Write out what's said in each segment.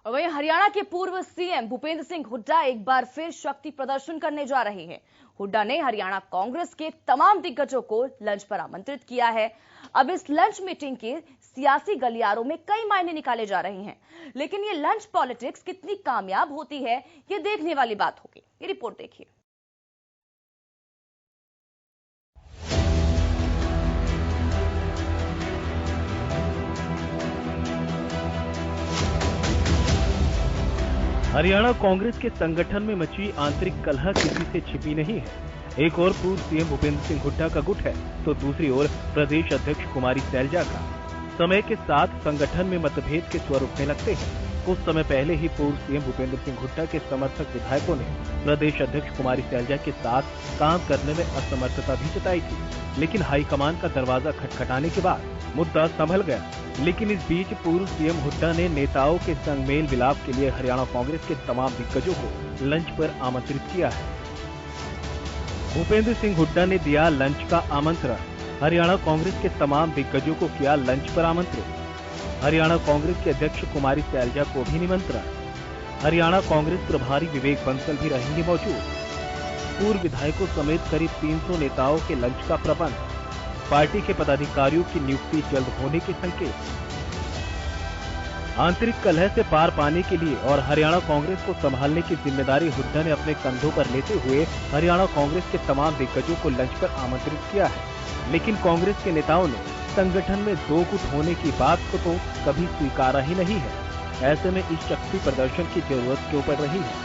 और वहीं हरियाणा के पूर्व सीएम भूपेंद्र सिंह हुड्डा एक बार फिर शक्ति प्रदर्शन करने जा रहे हैं। हुड्डा ने हरियाणा कांग्रेस के तमाम दिग्गजों को लंच पर आमंत्रित किया है। अब इस लंच मीटिंग के सियासी गलियारों में कई मायने निकाले जा रहे हैं, लेकिन ये लंच पॉलिटिक्स कितनी कामयाब होती है, ये देखने वाली बात होगी। ये रिपोर्ट देखिए। हरियाणा कांग्रेस के संगठन में मची आंतरिक कलह किसी से छिपी नहीं है। एक ओर पूर्व सीएम भूपेंद्र सिंह हुड्डा का गुट है, तो दूसरी ओर प्रदेश अध्यक्ष कुमारी सैलजा का। समय के साथ संगठन में मतभेद के स्वर उठने लगते हैं। कुछ समय पहले ही पूर्व सीएम भूपेंद्र सिंह हुड्डा के समर्थक विधायकों ने प्रदेश अध्यक्ष कुमारी सैलजा के साथ काम करने में असमर्थता भी जताई थी, लेकिन हाईकमान का दरवाजा खटखटाने के बाद मुद्दा संभल गया। लेकिन इस बीच पूर्व सीएम हुड्डा ने नेताओं के संग मेल मिलाप के लिए हरियाणा कांग्रेस के तमाम दिग्गजों को लंच पर आमंत्रित किया है। भूपेंद्र सिंह हुड्डा ने दिया लंच का आमंत्रण, हरियाणा कांग्रेस के तमाम दिग्गजों को किया लंच पर आमंत्रित। हरियाणा कांग्रेस के अध्यक्ष कुमारी सैलजा को भी निमंत्रण। हरियाणा कांग्रेस प्रभारी विवेक बंसल भी रहेंगे मौजूद। पूर्व विधायकों समेत करीब 300 नेताओं के लंच का प्रबंध। पार्टी के पदाधिकारियों की नियुक्ति जल्द होने के संकेत। आंतरिक कलह से पार पाने के लिए और हरियाणा कांग्रेस को संभालने की जिम्मेदारी हुड्डा ने अपने कंधों पर लेते हुए हरियाणा कांग्रेस के तमाम दिग्गजों को लंच पर आमंत्रित किया है। लेकिन कांग्रेस के नेताओं ने संगठन में दो गुट होने की बात को तो कभी स्वीकारा ही नहीं है। ऐसे में इस शक्ति प्रदर्शन की जरूरत क्यों पड़ रही है?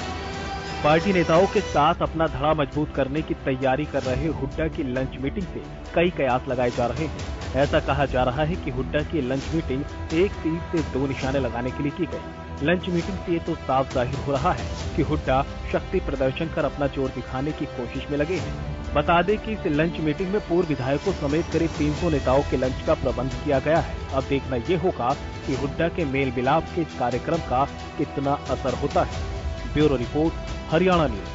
पार्टी नेताओं के साथ अपना धड़ा मजबूत करने की तैयारी कर रहे हुड्डा की लंच मीटिंग से कई कयास लगाए जा रहे हैं। ऐसा कहा जा रहा है कि हुड्डा की लंच मीटिंग एक तीर से दो निशाने लगाने के लिए की गई। लंच मीटिंग से ये तो साफ जाहिर हो रहा है कि हुड्डा शक्ति प्रदर्शन कर अपना जोर दिखाने की कोशिश में लगे हैं। बता दें कि इस लंच मीटिंग में पूर्व विधायकों समेत करीब 300 नेताओं के लंच का प्रबंध किया गया है। अब देखना ये होगा कि हुड्डा के मेल मिलाप के इस कार्यक्रम का कितना असर होता है। Bureau report, Haryana news.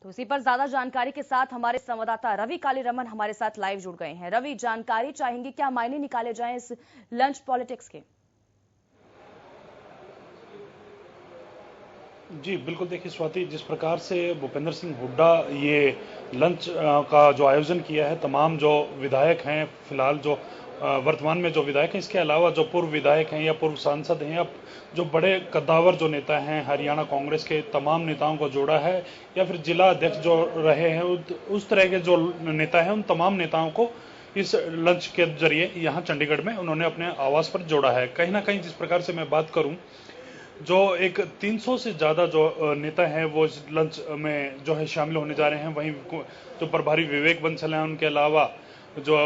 तो इसी पर ज्यादा जानकारी के साथ हमारे संवाददाता रवि कालीरमन हमारे साथ लाइव जुड़ गए हैं। रवि, जानकारी चाहेंगे, क्या मायने निकाले जाएं इस लंच पॉलिटिक्स के? जी बिल्कुल, देखिए स्वाति, जिस प्रकार से भूपेंद्र सिंह हुड्डा ये लंच का जो आयोजन किया है, तमाम जो विधायक हैं, फिलहाल जो वर्तमान में जो विधायक हैं, इसके अलावा जो पूर्व विधायक हैं या पूर्व सांसद हैं या जो बड़े कद्दावर जो नेता हैं, हरियाणा कांग्रेस के तमाम नेताओं को जोड़ा है, या फिर जिला अध्यक्ष जो रहे हैं उस तरह के जो नेता हैं, उन तमाम नेताओं को इस लंच के जरिए यहाँ चंडीगढ़ में उन्होंने अपने आवास पर जोड़ा है। कहीं ना कहीं जिस प्रकार से मैं बात करूं, जो एक 300 से ज्यादा जो नेता हैं वो इस लंच में जो है शामिल होने जा रहे हैं। वहीं जो प्रभारी विवेक बंसल हैं, उनके अलावा जो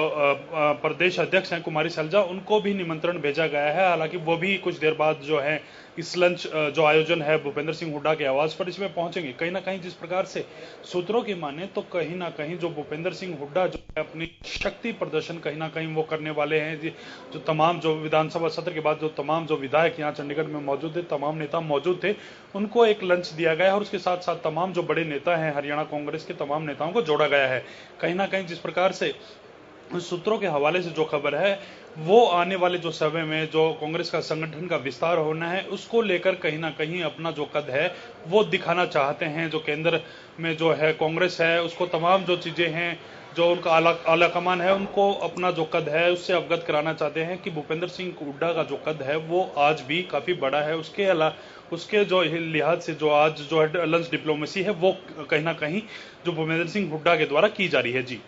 प्रदेश अध्यक्ष हैं कुमारी सैलजा, उनको भी निमंत्रण भेजा गया है। हालांकि वो भी कुछ देर बाद जो है इस लंच जो आयोजन है भूपेंद्र सिंह हुड्डा के आवास पर, इसमें पहुंचेंगे। कहीं ना कहीं जिस प्रकार से सूत्रों की माने तो कहीं ना कहीं जो भूपेंद्र सिंह हुड्डा जो है अपनी शक्ति प्रदर्शन कहीं ना कहीं वो करने वाले हैं। जो तमाम जो विधानसभा सत्र के बाद जो तमाम जो विधायक यहाँ चंडीगढ़ में मौजूद थे, तमाम नेता मौजूद थे, उनको एक लंच दिया गया है और उसके साथ साथ तमाम जो बड़े नेता हैं हरियाणा कांग्रेस के तमाम नेताओं को जोड़ा गया है। कहीं ना कहीं जिस प्रकार से सूत्रों के हवाले से जो खबर है, वो आने वाले जो समय में जो कांग्रेस का संगठन का विस्तार होना है, उसको लेकर कहीं ना कहीं अपना जो कद है वो दिखाना चाहते हैं। जो केंद्र में जो है कांग्रेस है, उसको तमाम जो चीजें हैं, जो उनका आला कमान है, उनको अपना जो कद है उससे अवगत कराना चाहते हैं कि भूपेंद्र सिंह हुड्डा का जो कद है वो आज भी काफी बड़ा है। उसके जो लिहाज से जो आज जो है लंच डिप्लोमेसी है वो कहीं ना कहीं जो भूपेंद्र सिंह हुड्डा के द्वारा की जा रही है। जी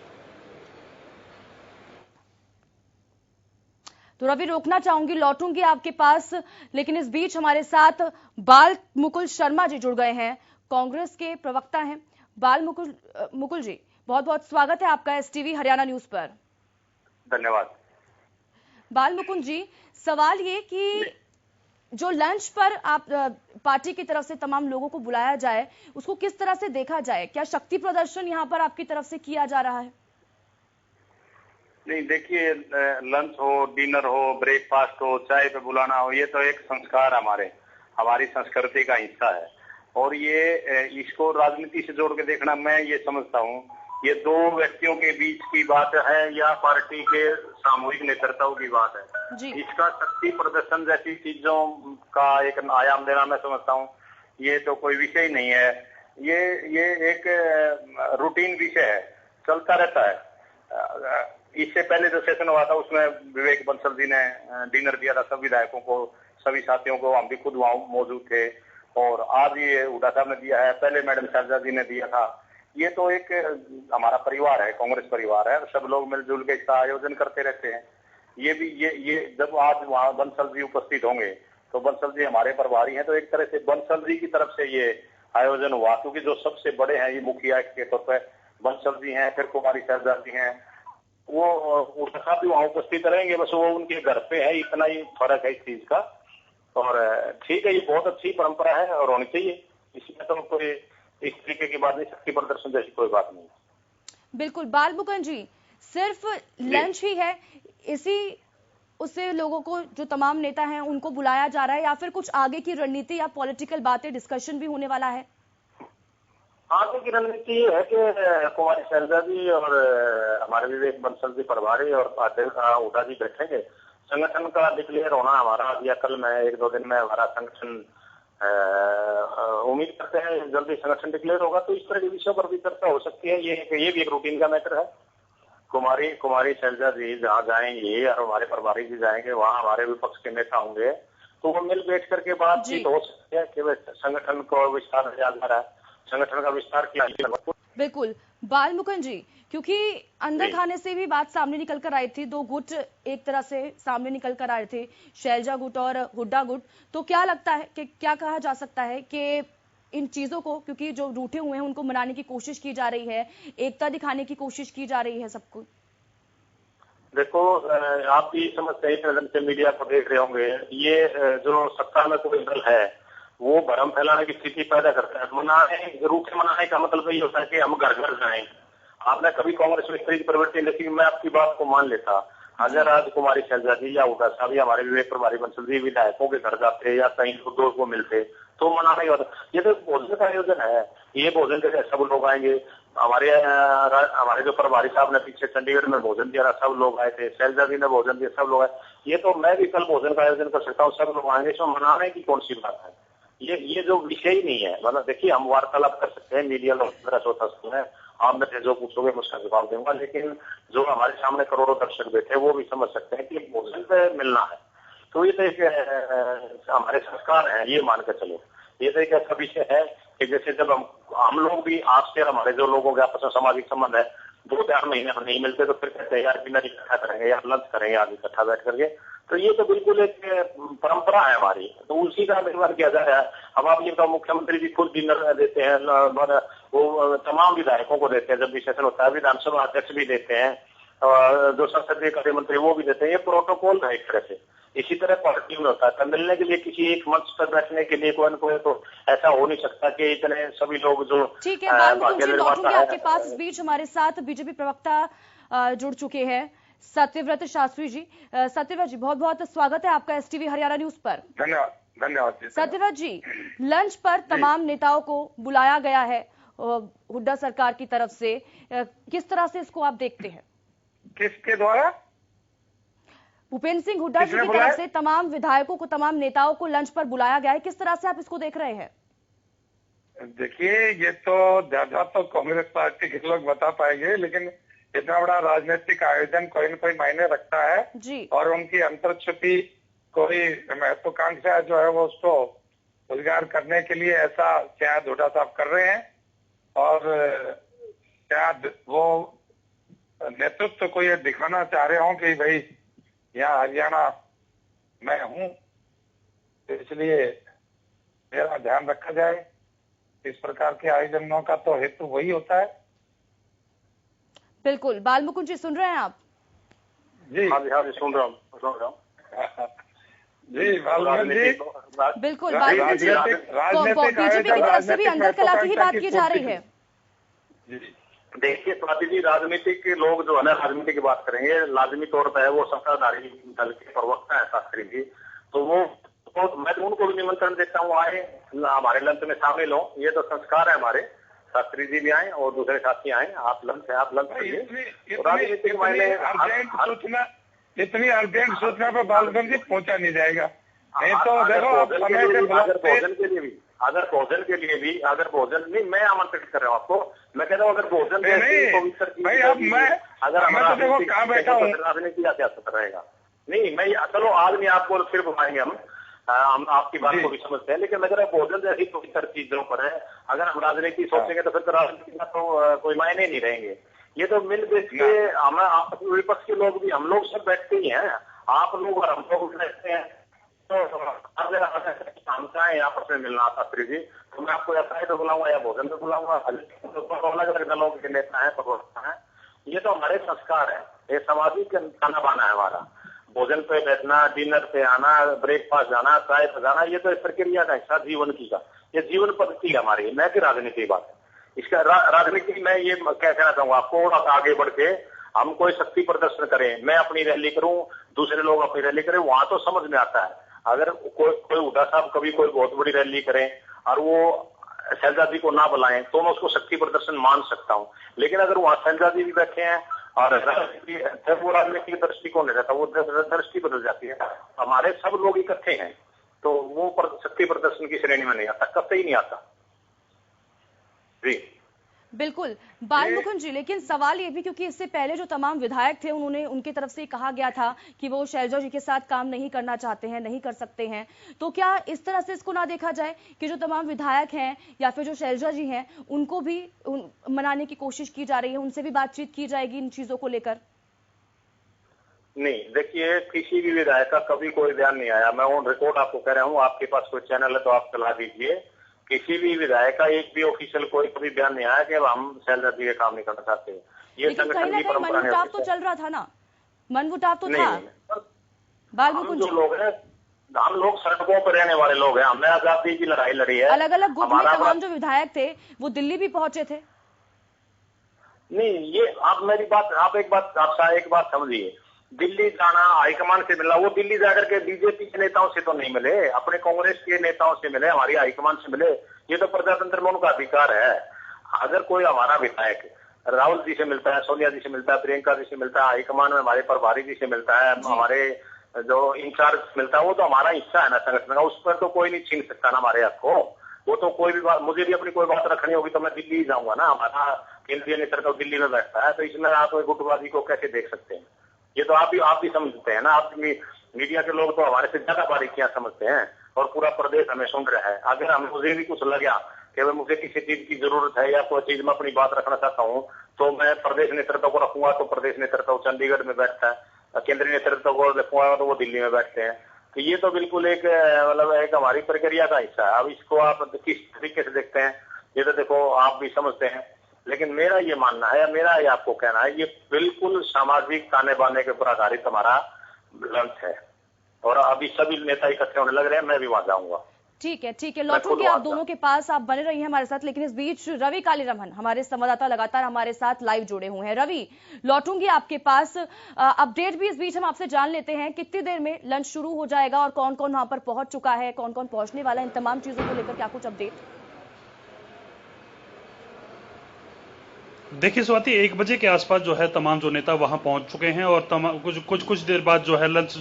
तो रवि, रोकना चाहूंगी, लौटूंगी आपके पास, लेकिन इस बीच हमारे साथ बाल मुकुल शर्मा जी जुड़ गए हैं, कांग्रेस के प्रवक्ता हैं। बाल मुकुल जी, बहुत बहुत स्वागत है आपका एसटीवी हरियाणा न्यूज पर। धन्यवाद। बाल मुकुल जी, सवाल ये कि जो लंच पर आप पार्टी की तरफ से तमाम लोगों को बुलाया जाए, उसको किस तरह से देखा जाए? क्या शक्ति प्रदर्शन यहाँ पर आपकी तरफ से किया जा रहा है? नहीं, देखिए, लंच हो, डिनर हो, ब्रेकफास्ट हो, चाय पे बुलाना हो, ये तो एक संस्कार हमारी संस्कृति का हिस्सा है। और ये इसको राजनीति से जोड़ के देखना, मैं ये समझता हूँ ये दो व्यक्तियों के बीच की बात है या पार्टी के सामूहिक नेतृत्व की बात है जी। इसका शक्ति प्रदर्शन जैसी चीजों का एक आयाम देना मैं समझता हूँ ये तो कोई विषय नहीं है। ये एक रूटीन विषय है, चलता रहता है। इससे पहले जो सेशन हुआ था उसमें विवेक बंसल जी ने डिनर दिया था सब विधायकों को, सभी साथियों को, हम भी खुद वहां मौजूद थे। और आज ये हुड्डा साहब ने दिया है, पहले मैडम शैलजा जी ने दिया था। ये तो एक हमारा परिवार है, कांग्रेस परिवार है, सब लोग मिलजुल के इसका आयोजन करते रहते हैं। ये भी ये जब आज वहाँ बंसल जी उपस्थित होंगे तो बंसल जी हमारे प्रभारी हैं, तो एक तरह से बंसल जी की तरफ से ये आयोजन हुआ, क्योंकि जो सबसे बड़े हैं ये मुखिया के तौर पर बंसल जी हैं, फिर कुमारी शैलजा जी हैं, वो साहब भी वहाँ उपस्थित रहेंगे। बस वो उनके घर पे है, इतना ही फर्क है इस चीज का। और ठीक है, ये बहुत अच्छी परंपरा है और होनी चाहिए, इसमें तो कोई इस तरीके की बात नहीं, शक्ति प्रदर्शन जैसी कोई बात नहीं। बिल्कुल बाल मुकुंद जी, सिर्फ लंच ही है, इसी उससे लोगों को, जो तमाम नेता हैं उनको बुलाया जा रहा है, या फिर कुछ आगे की रणनीति या पॉलिटिकल बातें, डिस्कशन भी होने वाला है? आगे की रणनीति ये है कि कुमारी शैलजा जी और हमारे विवेक बंसल जी प्रभारी और हुड्डा जी बैठेंगे। संगठन का डिक्लेयर होना हमारा या कल में 1-2 दिन में हमारा संगठन उम्मीद करते हैं जल्दी संगठन डिक्लेयर होगा, तो इस तरह के विषयों पर भी चर्चा हो सकती है। ये भी एक रूटीन का मैटर है। कुमारी शैलजा जी जहाँ जाएंगे और हमारे प्रभारी जी जाएंगे, वहाँ हमारे विपक्ष के नेता होंगे, तो वो मिल बैठ करके बातचीत हो सकती है कि संगठन को विस्तार किया जा रहा है, संगठन का विस्तार किया। बिल्कुल बाल मुकुंद जी, क्योंकि अंदर खाने से भी बात सामने निकल कर आई थी, दो गुट एक तरह से सामने निकल कर आए थे, शैलजा गुट और हुड्डा गुट, तो क्या लगता है कि क्या कहा जा सकता है कि इन चीजों को, क्योंकि जो रूठे हुए हैं उनको मनाने की कोशिश की जा रही है, एकता दिखाने की कोशिश की जा रही है सबको? देखो, आप भी समझते हैं, मीडिया को देख रहे होंगे, ये जो सत्ता में कोई दल है वो भ्रम फैलाने की स्थिति पैदा करता है। रूखे मनाने का मतलब यही होता है कि हम घर घर जाएं। आपने कभी कांग्रेस में इस तरह की प्रवृत्ति देखी? मैं आपकी बात को मान लेता, अगर आज कुमारी शैलजा जी या हुड्डा साहब या हमारे विवेक प्रभारी बंसल जी विधायकों के घर जाते या कहीं दोस्त को मिलते तो मनाना ही होता। ये तो भोजन का आयोजन है, ये भोजन के सब लोग आएंगे। हमारे जो प्रभारी साहब ने पीछे चंडीगढ़ में भोजन दिया, सब लोग आए थे, शैलजा जी ने भोजन दिया, सब लोग आए। ये तो मैं भी कल भोजन का आयोजन कर सकता हूँ, सब लोग आएंगे, इसमें मनाने की कौन सी बात है? ये जो विषय ही नहीं है। मतलब देखिए, हम वार्तालाप कर सकते हैं, मीडिया लोग मेरा चौथा है, आप में जो पूछोगे मैं उसका जवाब दूंगा, लेकिन जो हमारे सामने करोड़ों दर्शक बैठे वो भी समझ सकते हैं कि भोजन पे मिलना है, तो ये तो एक हमारे संस्कार है, ये मान कर चलो। ये तो एक ऐसा विषय है कि जैसे जब हम लोग भी आपसे और हमारे जो लोगों के आपस में सामाजिक संबंध है 2-4 महीने हम नहीं मिलते, तो फिर कहते हैं यार डिनर इकट्ठा करेंगे या लंच करेंगे आज इकट्ठा बैठ करके, तो ये तो बिल्कुल एक परंपरा है हमारी, तो उसी का निर्माण किया जा रहा है। अब आप ये बताओ, मुख्यमंत्री जी खुद डिनर देते हैं, वो तमाम विधायकों को देते हैं, जब भी सेशन होता है विधानसभा अध्यक्ष भी देते हैं, जो संसदीय कार्य मंत्री वो भी देते हैं। ये प्रोटोकॉल है एक तरह से। इसी तरह पार्टी में होता है, मिलने के लिए किसी एक मंच पर बैठने के लिए कोई न कोई, तो ऐसा हो नहीं सकता कि इतने सभी लोग जो। ठीक है, लौटूंगी आपके पास। इस बीच हमारे साथ बीजेपी प्रवक्ता जुड़ चुके हैं, सत्यव्रत शास्त्री जी। सत्यव्रत जी, बहुत बहुत स्वागत है आपका STV हरियाणा न्यूज पर। धन्यवाद। सत्यव्रत जी, लंच पर तमाम नेताओं को बुलाया गया है हुड्डा सरकार की तरफ से, किस तरह से इसको आप देखते हैं? किसके द्वारा? भूपेंद्र सिंह हुड्डा जी की तरफ से तमाम विधायकों को, तमाम नेताओं को लंच पर बुलाया गया है, किस तरह से आप इसको देख रहे हैं? देखिए, ये तो ज्यादा तो कांग्रेस पार्टी के लोग बता पाएंगे, लेकिन इतना बड़ा राजनीतिक आयोजन कोई न कोई मायने रखता है जी। और उनकी अंतर्छुपी कोई महत्वाकांक्षा जो है वो उसको उजागर करने के लिए ऐसा शायद हुड्डा साहब कर रहे हैं, और शायद वो नेतृत्व को ये दिखाना चाह रहे हो कि भाई यहाँ हरियाणा मैं हूँ, तो इसलिए मेरा ध्यान रखा जाए। इस प्रकार के आयोजनों का तो हेतु वही होता है। बिल्कुल। बाल मुकुंद जी, सुन रहे हैं आप? जी हाँ जी, सुन रहा हूँ जी बालमुकुंद जी, बिल्कुल। बीजेपी की तरफ से भी अंदर कला की ही बात की जा रही है। देखिए स्वाति जी, राजनीतिक लोग जो है ना, राजनीति की बात करेंगे, लाजमी तौर पर है वो सत्ताधारी दल के प्रवक्ता है शास्त्री जी, तो वो मैं तो उनको भी निमंत्रण देता हूँ, आए हमारे लंच में शामिल हो। ये तो संस्कार है हमारे, शास्त्री जी भी आए और दूसरे साथी आए, आप लंच करिए। इतनी अर्जेंट सूचना पर बालगंज जी पहुंचा नहीं जाएगा। नहीं तो देखो समय से भोजन के लिए भी, अगर भोजन नहीं, मैं आमंत्रित कर रहा हूँ आपको। मैं कह रहा हूँ अगर भोजन भाई अब मैं तो देखो कहाँ बैठा हूँ, राजनीति का क्या सत्र रहेगा। नहीं मैं चलो आज नहीं, आपको फिर बुलाएंगे हम आपकी बात को भी समझते हैं, लेकिन अगर भोजन जैसी पवित्र चीजों पर है, अगर हम राजनीति सोचेंगे तो फिर तो राजनीति का तो कोई मायने नहीं रहेंगे। ये तो मिल बैठ के हम आपस में विपक्ष के लोग भी, हम लोग सब बैठते ही हैं, आप लोग और हम लोग बैठते हैं, तो अगर हम चाहें आपस में मिलना शास्त्री जी, तो मैं आपको ऐसा ही तो बुलाऊंगा या भोजन पे बुलाऊंगा। अलग अलग दलों के नेता है, प्रवक्ता है, ये तो हमारे संस्कार है, ये सामाजिक खाना बाना है हमारा। भोजन पे बैठना, डिनर पे आना, ब्रेकफास्ट जाना, चाय पे जाना, ये तो इस प्रक्रिया का हिस्सा जीवन की का, ये जीवन पद्धति है हमारी, न कि राजनीति की बात है। इसका राजनीति में ये क्या कहना चाहूंगा आपको, आगे बढ़ के हम कोई शक्ति प्रदर्शन करें, मैं अपनी रैली करूं, दूसरे लोग अपनी रैली करें, वहां तो समझ में आता है। अगर कोई हुड्डा साहब कभी कोई बहुत बड़ी रैली करें और वो शैलजा जी को ना बुलाएं, तो मैं उसको शक्ति प्रदर्शन मान सकता हूं। लेकिन अगर वहां शैलजा जी भी बैठे हैं और वो राजनीति की दृष्टिकोण रहता है, वो दृष्टि बदल जाती है। हमारे सब लोग इकट्ठे हैं तो वो शक्ति प्रदर्शन की श्रेणी में नहीं आता, कतई नहीं आता जी। बिल्कुल बालमुकुंद जी, लेकिन सवाल ये भी, क्योंकि इससे पहले जो तमाम विधायक थे उनकी तरफ से कहा गया था कि वो शैलजा जी के साथ काम नहीं करना चाहते हैं, नहीं कर सकते हैं, तो क्या इस तरह से इसको ना देखा जाए कि जो तमाम विधायक हैं या फिर जो शैलजा जी हैं उनको भी मनाने की कोशिश की जा रही है, उनसे भी बातचीत की जाएगी इन चीजों को लेकर? नहीं देखिए, किसी भी विधायक का कभी कोई बयान नहीं आया। मैं ऑन रिकॉर्ड आपको कह रहा हूँ, आपके पास कोई चैनल है तो आप चला दीजिए, किसी भी विधायक का एक भी ऑफिशियल कोई कभी बयान नहीं आया कि अब हम शैलजा जी के काम नहीं करना चाहते। ये संगठन की परंपरा है। मनमुटाव तो चल रहा था ना, मनमुटाव तो था। बालमुकुंद जो लोग हैं, हम लोग सड़कों पर रहने वाले लोग हैं, हमने आजादी की लड़ाई लड़ी है। अलग अलग गुट में तमाम जो विधायक थे वो दिल्ली भी पहुंचे थे। नहीं, ये आप मेरी बात, आप एक बात समझिए, दिल्ली जाना, हाईकमान से मिलना, वो दिल्ली जाकर के बीजेपी के नेताओं से तो नहीं मिले, अपने कांग्रेस के नेताओं से मिले, हमारी हाईकमान से मिले। ये तो प्रजातंत्र में उनका अधिकार है। अगर कोई हमारा विधायक राहुल जी से मिलता है, सोनिया जी से मिलता है, प्रियंका जी से मिलता है, हाईकमान में हमारे प्रभारी जी से मिलता है, हमारे जो इंचार्ज मिलता है, वो तो हमारा हिस्सा है ना संगठन का, उस पर तो कोई नहीं छीन सकता ना हमारे हक को। वो तो कोई भी बात, मुझे भी अपनी कोई बात रखनी होगी तो मैं दिल्ली जाऊंगा ना, हमारा केंद्रीय नेतृत्व दिल्ली में बैठता है, तो इसमें आप गुटबाजी को कैसे देख सकते हैं? ये तो आप भी समझते हैं ना, आप मीडिया के लोग तो हमारे से ज्यादा बारीकियां समझते हैं, और पूरा प्रदेश हमें सुन रहा है। अगर मुझे भी कुछ लगा कि मुझे किसी चीज की जरूरत है या कोई चीज में अपनी बात रखना चाहता हूँ, तो मैं प्रदेश नेतृत्व को रखूंगा तो प्रदेश नेतृत्व चंडीगढ़ में बैठता है, केंद्रीय नेतृत्व को रखूंगा तो वो दिल्ली में बैठते हैं। तो ये तो बिल्कुल एक हमारी प्रक्रिया का हिस्सा है। अब इसको आप किस तरीके से देखते हैं ये तो देखो आप भी समझते हैं, लेकिन मेरा ये मानना है, मेरा ये आपको कहना है, ये बिल्कुल सामाजिक ताने बाने के ऊपर आधारित हमारा लंच है, और अभी सभी नेता इकट्ठे होने लग रहे हैं, मैं भी वहां जाऊंगा। ठीक है, लौटूंगी आप दोनों के पास, आप बने रहिए हमारे साथ। लेकिन इस बीच रवि कालीरमन हमारे संवाददाता लगातार हमारे साथ लाइव जुड़े हुए हैं। रवि, लौटूंगी आपके पास, अपडेट भी इस बीच हम आपसे जान लेते हैं, कितनी देर में लंच शुरू हो जाएगा और कौन कौन वहां पर पहुंच चुका है, कौन कौन पहुंचने वाला है, इन तमाम चीजों को लेकर क्या कुछ अपडेट? देखिए स्वाति, 1 बजे के आसपास जो है तमाम जो नेता वहां पहुंच चुके हैं, और कुछ देर बाद जो है लंच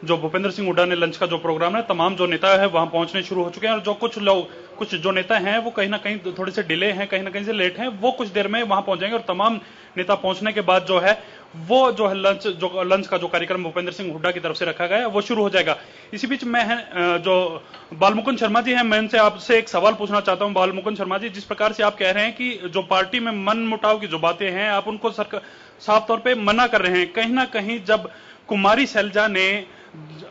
जो भूपेंद्र सिंह हुड्डा ने लंच का जो प्रोग्राम है, तमाम जो नेता है वहां पहुंचने शुरू हो चुके हैं। और जो कुछ जो नेता हैं वो कहीं ना कहीं थोड़े से डिले हैं, कहीं ना कहीं से लेट हैं, वो कुछ देर में वहां पहुंच जाएंगे। और तमाम नेता पहुंचने के बाद जो है वो जो है लंच का जो कार्यक्रम भूपेंद्र सिंह हुड्डा की तरफ से रखा गया है वो शुरू हो जाएगा। इसी बीच मैं जो बालमुकुंद शर्मा जी हैं, मैं उनसे आपसे एक सवाल पूछना चाहता हूं। बालमुकुंद शर्मा जी, जिस प्रकार से आप कह रहे हैं कि जो पार्टी में मनमुटाव की जो बातें हैं आप उनको साफ तौर पे मना कर रहे हैं, कहीं ना कहीं जब कुमारी शैलजा ने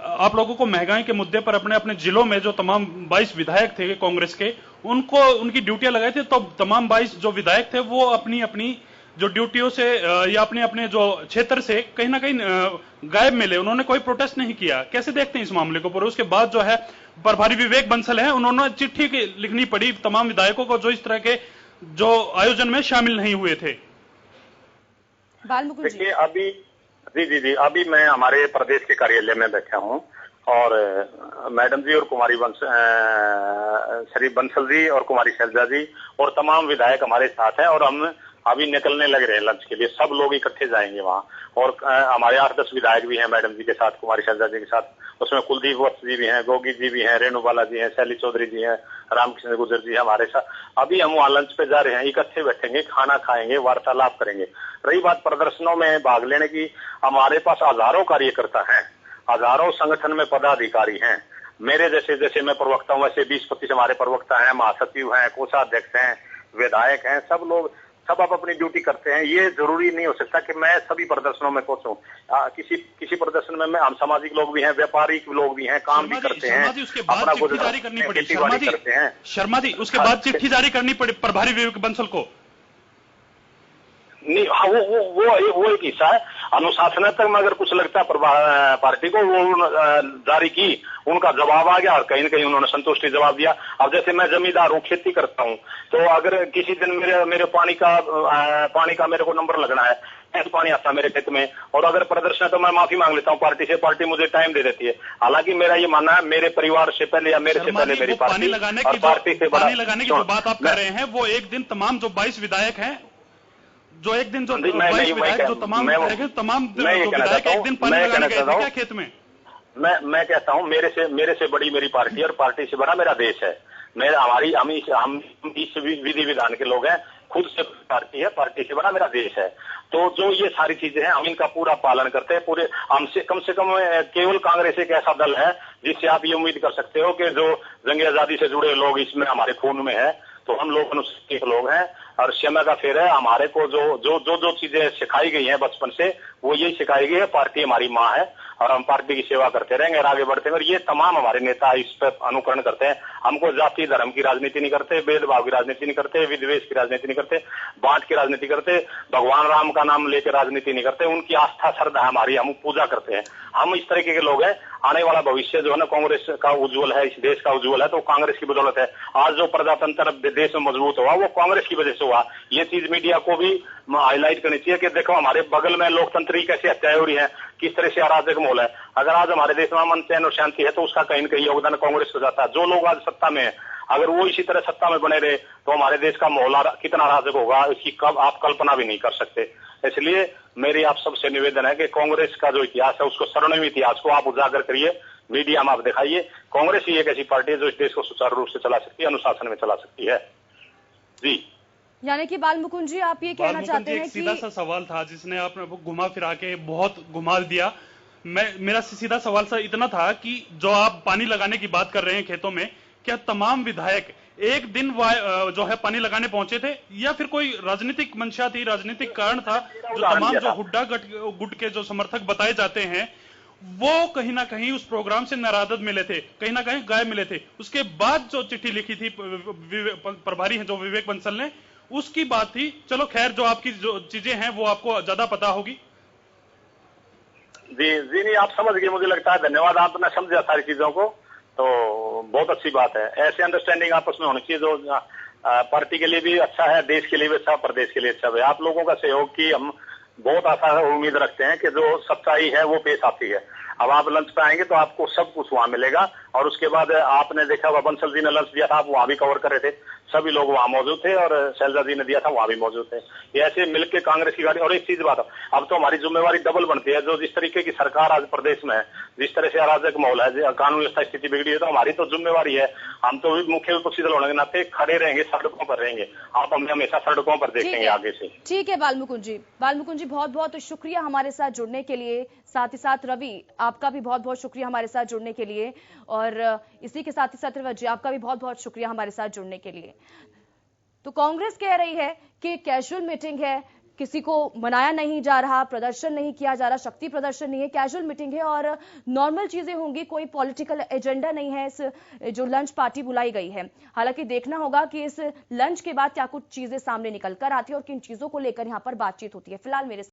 आप लोगों को महंगाई के मुद्दे पर अपने अपने जिलों में जो तमाम 22 विधायक थे कांग्रेस के, उनको उनकी ड्यूटियां लगाई थी, तो तमाम 22 जो विधायक थे वो अपनी अपनी जो ड्यूटियों से या अपने अपने जो क्षेत्र से कहीं ना कहीं गायब मिले, उन्होंने कोई प्रोटेस्ट नहीं किया। कैसे देखते हैं इस मामले को? पर उसके बाद जो है प्रभारी विवेक बंसल है, उन्होंने चिट्ठी लिखनी पड़ी तमाम विधायकों को जो इस तरह के जो आयोजन में शामिल नहीं हुए थे। देखिए, अभी जी अभी मैं हमारे प्रदेश के कार्यालय में बैठा हूँ और मैडम जी और कुमारी श्री बंसल जी और कुमारी शैलजा जी और तमाम विधायक हमारे साथ हैं और हम अभी निकलने लग रहे हैं लंच के लिए। सब लोग इकट्ठे जाएंगे वहाँ और हमारे 8-10 विधायक भी हैं मैडम जी के साथ, कुमारी शैलजा जी के साथ। उसमें कुलदीप वत्स जी भी हैं, गोगी जी भी हैं, रेणु बाला जी हैं, शैली चौधरी जी हैं, रामकृष्ण गुर्जर जी हमारे साथ। अभी हम वहाँ लंच पे जा रहे हैं, इकट्ठे बैठेंगे, खाना खाएंगे, वार्तालाप करेंगे। रही बात प्रदर्शनों में भाग लेने की, हमारे पास हजारों कार्यकर्ता हैं, हजारों संगठन में पदाधिकारी हैं। मेरे जैसे मैं प्रवक्ता हूँ, वैसे 20-25 हमारे प्रवक्ता हैं, महासचिव हैं, कोषाध्यक्ष हैं, विधायक हैं। सब लोग सब आप अपनी ड्यूटी करते हैं। ये जरूरी नहीं हो सकता कि मैं सभी प्रदर्शनों में पहुंचूं। किसी प्रदर्शन में हम सामाजिक लोग भी हैं, व्यापारिक लोग भी हैं, काम भी करते हैं। उसके बाद चिट्ठी जारी करनी पड़ी शर्मा जी, उसके बाद चिट्ठी जारी करनी पड़ी प्रभारी विवेक बंसल को। नहीं, हाँ, वो एक हिस्सा है। अनुशासनात्मक में अगर कुछ लगता है पार्टी को, वो जारी की, उनका जवाब आ गया और कहीं न कहीं उन्होंने संतुष्टि जवाब दिया। अब जैसे मैं जमींदार हूँ, खेती करता हूँ, तो अगर किसी दिन मेरे पानी का मेरे को नंबर लगना है, पानी आता मेरे खेत में, और अगर प्रदर्शन है तो मैं माफी मांग लेता हूँ पार्टी से, पार्टी मुझे टाइम दे देती है। हालांकि मेरा ये मानना है, मेरे परिवार से पहले या मेरे से पहले मेरी पानी लगाने की जो बात आप कर रहे हैं, वो एक दिन तमाम जो 22 विधायक हैं, जो एक दिन जो 22 विधायक जो तमाम विधायक एक दिन पानी लगाने गए थे क्या खेत में? मैं कहता हूँ, मेरे से बड़ी मेरी पार्टी और पार्टी से बड़ा मेरा देश है। हम इस विधि विधान के लोग हैं, खुद से पार्टी है, पार्टी से बड़ा मेरा देश है। तो जो ये सारी चीजें हैं, हम इनका पूरा पालन करते हैं। पूरे हमसे कम से कम केवल कांग्रेस एक ऐसा दल है जिससे आप ये उम्मीद कर सकते हो कि जो जंग आजादी से जुड़े लोग इसमें हमारे खून में है। तो हम लोग अनुसूचित लोग हैं और समय का फेर है। हमारे को जो चीजें सिखाई गई हैं बचपन से, वो यही सिखाई गई है। पार्टी हमारी माँ है और हम पार्टी की सेवा करते रहेंगे और आगे बढ़ते हैं। और ये तमाम हमारे नेता इस पर अनुकरण करते हैं। हमको जाति धर्म की राजनीति नहीं करते, भेदभाव की राजनीति नहीं करते, विद्वेष की राजनीति नहीं करते, बांट की राजनीति करते, भगवान राम का नाम लेकर राजनीति नहीं करते। उनकी आस्था श्रद्धा हमारी, हम पूजा करते हैं। हम इस तरीके के लोग हैं। आने वाला भविष्य जो है ना, कांग्रेस का उज्जवल है, इस देश का उज्जवल है, तो कांग्रेस की बदौलत है। आज जो प्रजातंत्र देश में मजबूत हुआ, वो कांग्रेस की वजह से हुआ। ये चीज मीडिया को भी हाईलाइट करनी चाहिए कि देखो हमारे बगल में लोकतंत्र की कैसे हत्याएं हो रही है, किस तरह से अराजक माहौल है। अगर आज हमारे देश में अमन चैन और शांति है तो उसका कहीं न कहीं योगदान कांग्रेस को जाता है। जो लोग आज सत्ता में है, अगर वो इसी तरह सत्ता में बने रहे तो हमारे देश का माहौल कितना अराजक होगा, इसकी आप कल्पना भी नहीं कर सकते। इसलिए मेरी आप सबसे निवेदन है कि कांग्रेस का जो इतिहास है, उसको स्वर्णिम इतिहास को आप उजागर करिए, मीडिया में आप दिखाइए। कांग्रेस ही एक ऐसी पार्टी है जो इस देश को सुचारू रूप से चला सकती है, अनुशासन में चला सकती है। जी, यानी कि बाल मुकुंद जी, आप ये कहना चाहते हैं कि सीधा सा सवाल था जिसने आपने घुमा फिरा के बहुत घुमा दिया। मेरा सीधा सवाल सा इतना था कि जो आप पानी लगाने की बात कर रहे हैं खेतों में, क्या तमाम विधायक एक दिन जो है पानी लगाने पहुंचे थे या फिर कोई राजनीतिक मंशा थी, राजनीतिक कारण था? जो तमाम जो हुड्डा गुट के जो समर्थक बताए जाते हैं, वो कहीं ना कहीं उस प्रोग्राम से नाराज मिले थे, कहीं ना कहीं गायब मिले थे। उसके बाद जो चिट्ठी लिखी थी प्रभारी है जो विवेक बंसल ने, उसकी बात थी। चलो खैर, जो आपकी जो चीजें हैं वो आपको ज्यादा पता होगी। जी नहीं, आप समझ गए मुझे लगता है। धन्यवाद, आपने समझा सारी चीजों को, तो बहुत अच्छी बात है। ऐसे अंडरस्टैंडिंग आपस में होनी चाहिए जो पार्टी के लिए भी अच्छा है, देश के लिए भी अच्छा, प्रदेश के लिए अच्छा है। आप लोगों का सहयोग की हम बहुत आशा उम्मीद रखते हैं कि जो सच्चाई है वो पेश आती है। अब आप लंच पे आएंगे तो आपको सब कुछ वहां मिलेगा। और उसके बाद आपने देखा हुआ बंसल जी ने लंच दिया था, आप वहां भी कवर कर रहे थे, सभी लोग वहां मौजूद थे, और शैलजा जी ने दिया था, वहां भी मौजूद थे। ये ऐसे मिलकर कांग्रेस की गाड़ी। और एक चीज बात, अब तो हमारी जिम्मेवारी डबल बनती है। जो जिस तरीके की सरकार आज प्रदेश में है, जिस तरह से अराजक माहौल है, कानून व्यवस्था स्थिति बिगड़ी है, तो हमारी तो जिम्मेवारी है। हम तो मुख्य विपक्षी दल होने के नाते खड़े रहेंगे, सड़कों पर रहेंगे। आप हमें हमेशा सड़कों पर देखेंगे आगे से। ठीक है बाल मुकुंद जी, बहुत बहुत शुक्रिया हमारे साथ जुड़ने के लिए। साथ ही साथ रवि, आपका भी बहुत बहुत शुक्रिया हमारे साथ जुड़ने के लिए। और इसी के साथ ही साथ रवि जी, आपका भी बहुत बहुत शुक्रिया हमारे साथ जुड़ने के लिए। तो कांग्रेस कह रही है कि कैजुअल मीटिंग है, किसी को मनाया नहीं जा रहा, प्रदर्शन नहीं किया जा रहा, शक्ति प्रदर्शन नहीं है, कैजुअल मीटिंग है और नॉर्मल चीजें होंगी, कोई पॉलिटिकल एजेंडा नहीं है इस जो लंच पार्टी बुलाई गई है। हालांकि देखना होगा कि इस लंच के बाद क्या कुछ चीजें सामने निकल कर आती है और किन चीजों को लेकर यहां पर बातचीत होती है। फिलहाल मेरे